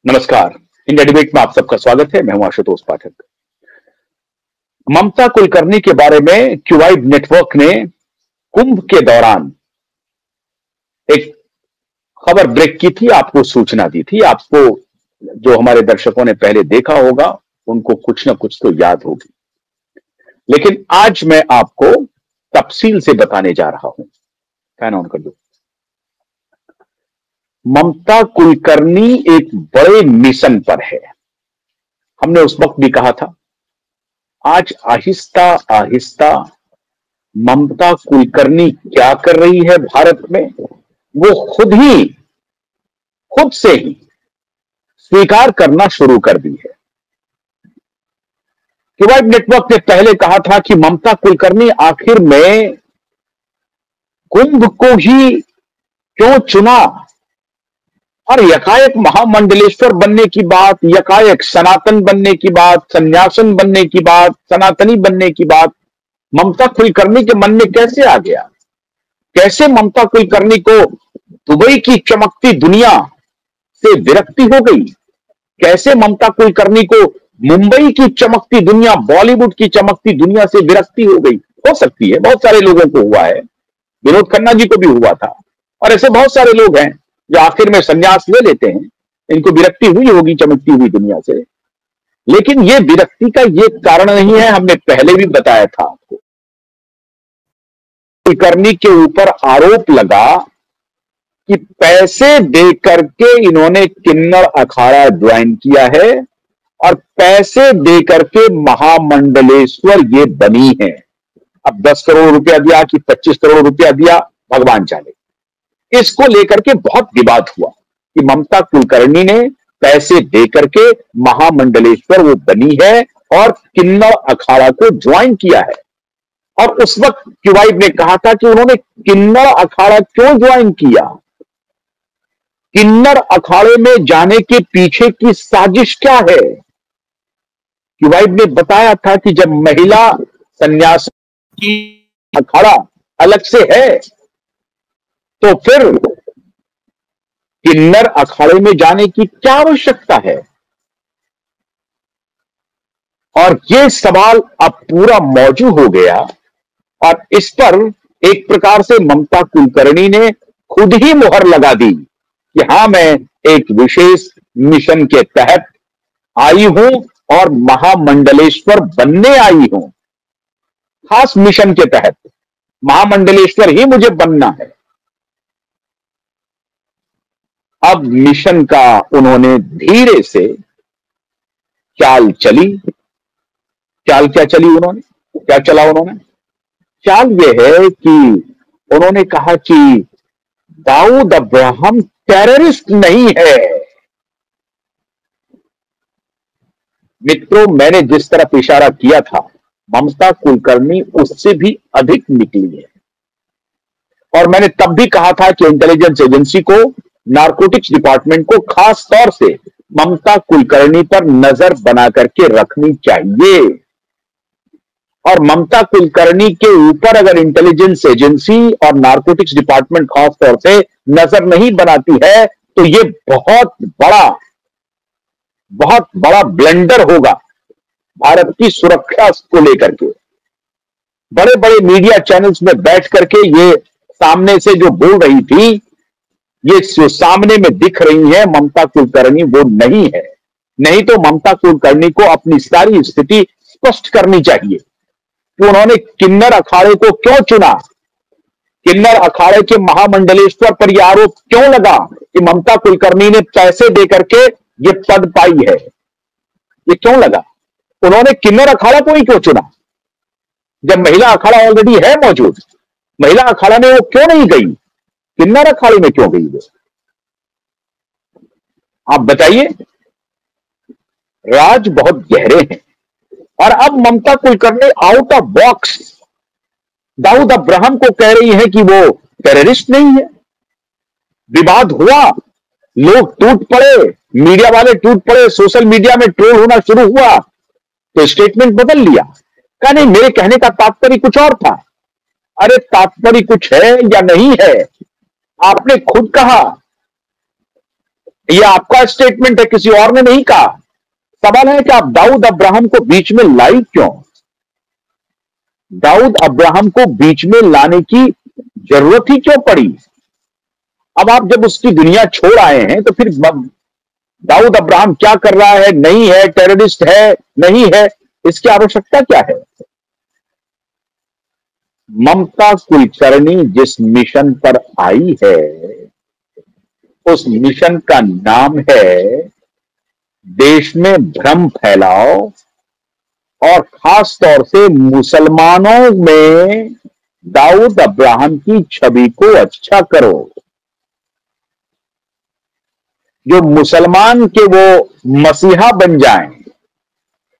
नमस्कार। India debate में आप सबका स्वागत है। मैं हूं आशुतोष पाठक। ममता कुलकर्णी के बारे में क्यूवाइड नेटवर्क ने कुंभ के दौरान एक खबर ब्रेक की थी, आपको सूचना दी थी। आपको, जो हमारे दर्शकों ने पहले देखा होगा, उनको कुछ ना कुछ तो याद होगी, लेकिन आज मैं आपको तफसील से बताने जा रहा हूं। फैन ऑन कर दो। ममता कुलकर्णी एक बड़े मिशन पर है। हमने उस वक्त भी कहा था, आज आहिस्ता आहिस्ता ममता कुलकर्णी क्या कर रही है भारत में, वो खुद से ही स्वीकार करना शुरू कर दी है। क्यूवाइड नेटवर्क ने पहले कहा था कि ममता कुलकर्णी आखिर में कुंभ को ही क्यों चुना, और यकाएक महामंडलेश्वर बनने की बात, यकाएक सनातन बनने की बात, सन्यासन बनने की बात, सनातनी बनने की बात ममता कुलकर्णी के मन में कैसे आ गया? कैसे ममता कुलकर्णी को दुबई की चमकती दुनिया से विरक्ति हो गई? कैसे ममता कुलकर्णी को मुंबई की चमकती दुनिया, बॉलीवुड की चमकती दुनिया से विरक्ति हो गई? हो सकती है, बहुत सारे लोगों को हुआ है। विनोद खन्ना जी को भी हुआ था, और ऐसे बहुत सारे लोग हैं जो आखिर में संन्यास ले लेते हैं। इनको विरक्ति हुई होगी चमकती हुई दुनिया से, लेकिन ये विरक्ति का ये कारण नहीं है। हमने पहले भी बताया था आपको। कुलकर्णी के ऊपर आरोप लगा कि पैसे दे करके इन्होंने किन्नर अखाड़ा ज्वाइन किया है, और पैसे दे करके महामंडलेश्वर ये बनी है। अब 10 करोड़ रुपया दिया कि 25 करोड़ रुपया दिया, भगवान जाने। इसको लेकर के बहुत विवाद हुआ कि ममता कुलकर्णी ने पैसे दे करके महामंडलेश्वर वो बनी है और किन्नर अखाड़ा को ज्वाइन किया है। और उस वक्त क्यूवाइड ने कहा था कि उन्होंने किन्नर अखाड़ा क्यों ज्वाइन किया, किन्नर अखाड़े में जाने के पीछे की साजिश क्या है। क्यूवाइड ने बताया था कि जब महिला संन्यास की अखाड़ा अलग से है, तो फिर किन्नर अखाड़े में जाने की क्या आवश्यकता है? और यह सवाल अब पूरा मौजूद हो गया, और इस पर एक प्रकार से ममता कुलकर्णी ने खुद ही मुहर लगा दी कि हां, मैं एक विशेष मिशन के तहत आई हूं और महामंडलेश्वर बनने आई हूं। खास मिशन के तहत महामंडलेश्वर ही मुझे बनना है। अब मिशन का उन्होंने धीरे से चाल चली। चाल क्या चली उन्होंने, क्या चला उन्होंने? चाल यह है कि उन्होंने कहा कि दाऊद अब्राहम टेररिस्ट नहीं है। मित्रों, मैंने जिस तरफ इशारा किया था, ममता कुलकर्णी उससे भी अधिक निकली है। और मैंने तब भी कहा था कि इंटेलिजेंस एजेंसी को, नारकोटिक्स डिपार्टमेंट को खास तौर से ममता कुलकर्णी पर नजर बना करके रखनी चाहिए। और ममता कुलकर्णी के ऊपर अगर इंटेलिजेंस एजेंसी और नारकोटिक्स डिपार्टमेंट खास तौर से नजर नहीं बनाती है, तो ये बहुत बड़ा ब्लंडर होगा भारत की सुरक्षा को लेकर के। बड़े बड़े मीडिया चैनल्स में बैठ करके ये सामने से जो बोल रही थी, ये जो सामने में दिख रही है ममता कुलकर्णी, वो नहीं है। नहीं तो ममता कुलकर्णी को अपनी सारी स्थिति स्पष्ट करनी चाहिए कि उन्होंने किन्नर अखाड़े को क्यों चुना, किन्नर अखाड़े के महामंडलेश्वर पर यह आरोप क्यों लगा कि ममता कुलकर्णी ने पैसे देकर के ये पद पाई है। ये क्यों लगा? उन्होंने किन्नर अखाड़ा को ही क्यों चुना जब महिला अखाड़ा ऑलरेडी है मौजूद? महिला अखाड़ा में वो क्यों नहीं गई? किन्नर अखाड़े में क्यों गई वो? आप बताइए। राज बहुत गहरे हैं। और अब Mamta Kulkarni out of box Dawood Ibrahim को कह रही है कि वो टेररिस्ट नहीं है। विवाद हुआ, लोग टूट पड़े, मीडिया वाले टूट पड़े, सोशल मीडिया में ट्रोल होना शुरू हुआ, तो स्टेटमेंट बदल लिया। कहा नहीं, मेरे कहने का तात्पर्य कुछ और था। अरे तात्पर्य कुछ है या नहीं है? आपने खुद कहा यह आपका स्टेटमेंट है, किसी और ने नहीं कहा। सवाल है कि आप दाऊद अब्राहम को बीच में लाई क्यों? दाऊद अब्राहम को बीच में लाने की जरूरत ही क्यों पड़ी? अब आप जब उसकी दुनिया छोड़ आए हैं तो फिर दाऊद अब्राहम क्या कर रहा है, नहीं है, टेररिस्ट है, नहीं है, इसकी आवश्यकता क्या है? ममता कुलकर्णी जिस मिशन पर आई है उस मिशन का नाम है देश में भ्रम फैलाओ और खास तौर से मुसलमानों में दाऊद अब्राहम की छवि को अच्छा करो। जो मुसलमान के वो मसीहा बन जाएं,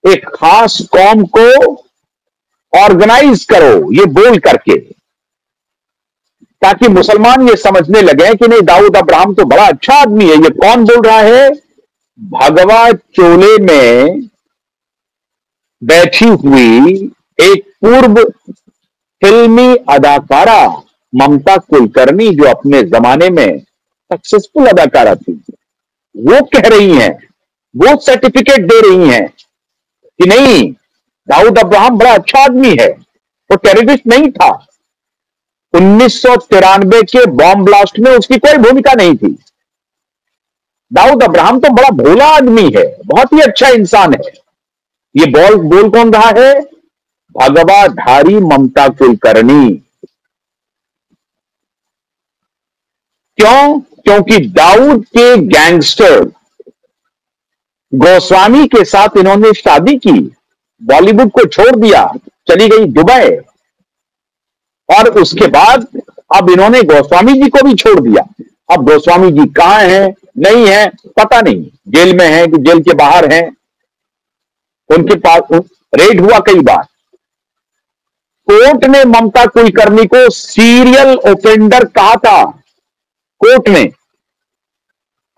एक खास कौम को ऑर्गेनाइज करो ये बोल करके, ताकि मुसलमान ये समझने लगे कि नहीं, दाऊद अब्राहम तो बड़ा अच्छा आदमी है। ये कौन बोल रहा है? भगवा चोले में बैठी हुई एक पूर्व फिल्मी अदाकारा ममता कुलकर्णी, जो अपने जमाने में सक्सेसफुल अदाकारा थी, वो कह रही हैं, वो सर्टिफिकेट दे रही हैं कि नहीं, दाऊद अब्राहम बड़ा अच्छा आदमी है, वो टेररिस्ट नहीं था। 1993 के बॉम्ब ब्लास्ट में उसकी कोई भूमिका नहीं थी। दाऊद अब्राहम तो बड़ा भोला आदमी है, बहुत ही अच्छा इंसान है। ये बोल कौन रहा है? भगवाधारी ममता कुलकर्णी। क्यों? क्योंकि दाऊद के गैंगस्टर गोस्वामी के साथ इन्होंने शादी की, बॉलीवुड को छोड़ दिया, चली गई दुबई, और उसके बाद अब इन्होंने गोस्वामी जी को भी छोड़ दिया। अब गोस्वामी जी कहां हैं, नहीं है, पता नहीं, जेल में हैं कि जेल के बाहर हैं। उनके पास रेड हुआ कई बार। कोर्ट ने ममता कुलकर्णी को सीरियल ऑफेंडर कहा था, कोर्ट ने।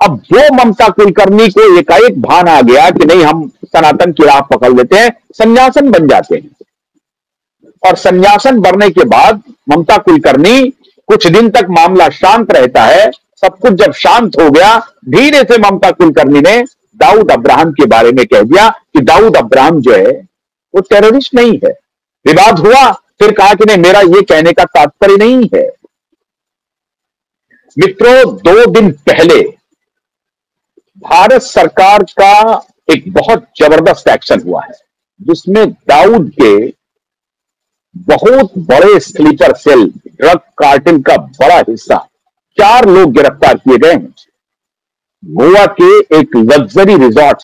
अब जो ममता कुलकर्णी को एकाएक भान आ गया कि नहीं, हम सनातन की राह पकड़ लेते हैं, संन्यासन बन जाते हैं। और संन्यासन बनने के बाद ममता कुलकर्णी, कुछ दिन तक मामला शांत रहता है। सब कुछ जब शांत हो गया, धीरे से ममता कुलकर्णी ने दाऊद अब्राहम के बारे में कह दिया कि दाऊद अब्राहम जो है वो टेररिस्ट नहीं है। विवाद हुआ, फिर कहा कि नहीं, मेरा ये कहने का तात्पर्य नहीं है। मित्रों, 2 दिन पहले भारत सरकार का एक बहुत जबरदस्त एक्शन हुआ है, जिसमें दाऊद के बहुत बड़े स्लीपर सेल, ड्रग कार्टेल का बड़ा हिस्सा, 4 लोग गिरफ्तार किए गए हैं। गोवा के एक लग्जरी रिजॉर्ट